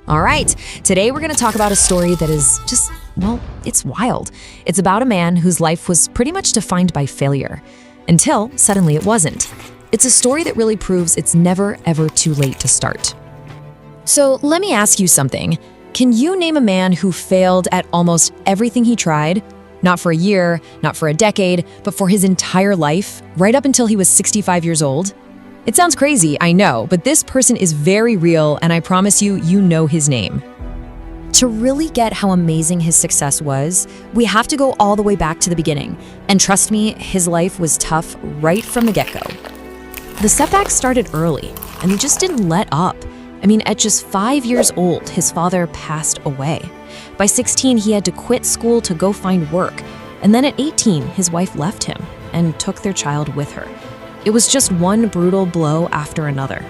All right, today we're going to talk about a story that is just, well, it's wild. It's about a man whose life was pretty much defined by failure, until suddenly it wasn't. It's a story that really proves it's never, ever too late to start. So let me ask you something. Can you name a man who failed at almost everything he tried? Not for a year, not for a decade, but for his entire life, right up until he was 65 years old? It sounds crazy, I know, but this person is very real, and I promise you, you know his name. To really get how amazing his success was, we have to go all the way back to the beginning. And trust me, his life was tough right from the get-go. The setbacks started early, and he just didn't let up. At just 5 years old, his father passed away. By 16, he had to quit school to go find work. And then at 18, his wife left him and took their child with her. It was just one brutal blow after another.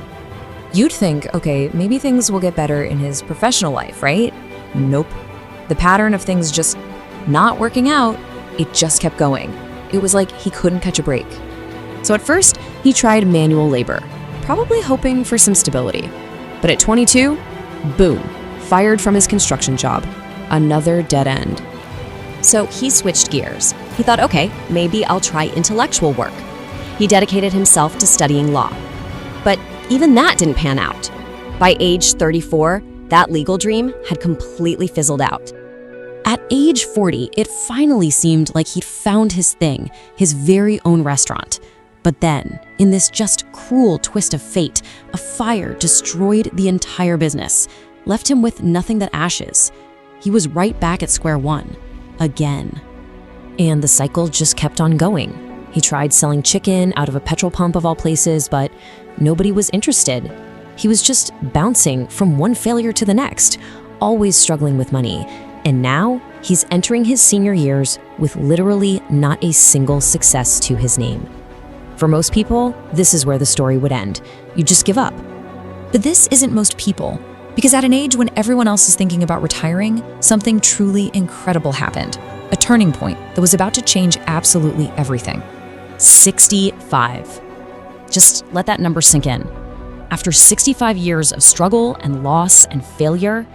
You'd think, okay, maybe things will get better in his professional life, right? Nope. The pattern of things just not working out, it just kept going. It was like he couldn't catch a break. So at first, he tried manual labor, probably hoping for some stability. But at 22, boom, fired from his construction job. Another dead end. So he switched gears. He thought, okay, maybe I'll try intellectual work. He dedicated himself to studying law. But even that didn't pan out. By age 34, that legal dream had completely fizzled out. At age 40, it finally seemed like he'd found his thing, his very own restaurant. But then, in this just cruel twist of fate, a fire destroyed the entire business, left him with nothing but ashes. He was right back at square one, again. And the cycle just kept on going. He tried selling chicken out of a petrol pump of all places, but nobody was interested. He was just bouncing from one failure to the next, always struggling with money. And now, he's entering his senior years with literally not a single success to his name. For most people, this is where the story would end. You just give up. But this isn't most people, because at an age when everyone else is thinking about retiring, something truly incredible happened. A turning point that was about to change absolutely everything. 65. Just let that number sink in. After 65 years of struggle and loss and failure,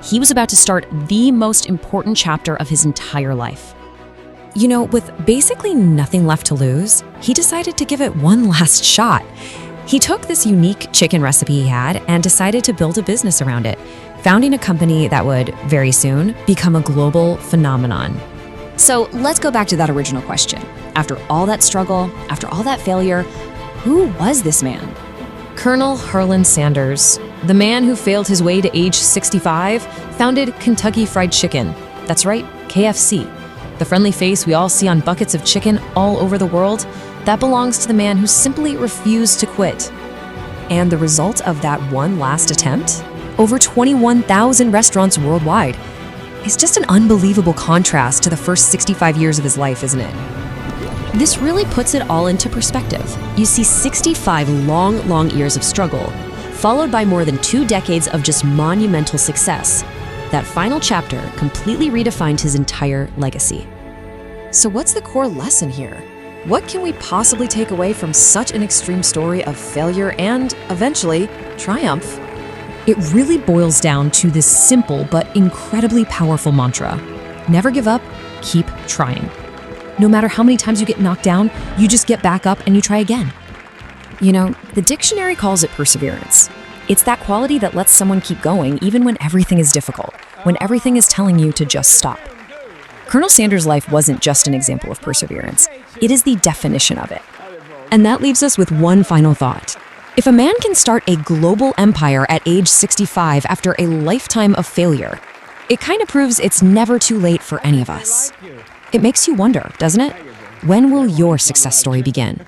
he was about to start the most important chapter of his entire life. With basically nothing left to lose, he decided to give it one last shot. He took this unique chicken recipe he had and decided to build a business around it, founding a company that would, very soon, become a global phenomenon. So let's go back to that original question. After all that struggle, after all that failure, who was this man? Colonel Harland Sanders, the man who failed his way to age 65, founded Kentucky Fried Chicken. That's right, KFC. The friendly face we all see on buckets of chicken all over the world, that belongs to the man who simply refused to quit. And the result of that one last attempt? Over 21,000 restaurants worldwide. It's just an unbelievable contrast to the first 65 years of his life, isn't it? This really puts it all into perspective. You see 65 long years of struggle, followed by more than 2 decades of just monumental success. That final chapter completely redefined his entire legacy. So what's the core lesson here? What can we possibly take away from such an extreme story of failure and, eventually, triumph? It really boils down to this simple but incredibly powerful mantra. Never give up, keep trying. No matter how many times you get knocked down, you just get back up and you try again. The dictionary calls it perseverance. It's that quality that lets someone keep going even when everything is difficult, when everything is telling you to just stop. Colonel Sanders' life wasn't just an example of perseverance. It is the definition of it. And that leaves us with one final thought. If a man can start a global empire at age 65 after a lifetime of failure, it kind of proves it's never too late for any of us. It makes you wonder, doesn't it? When will your success story begin?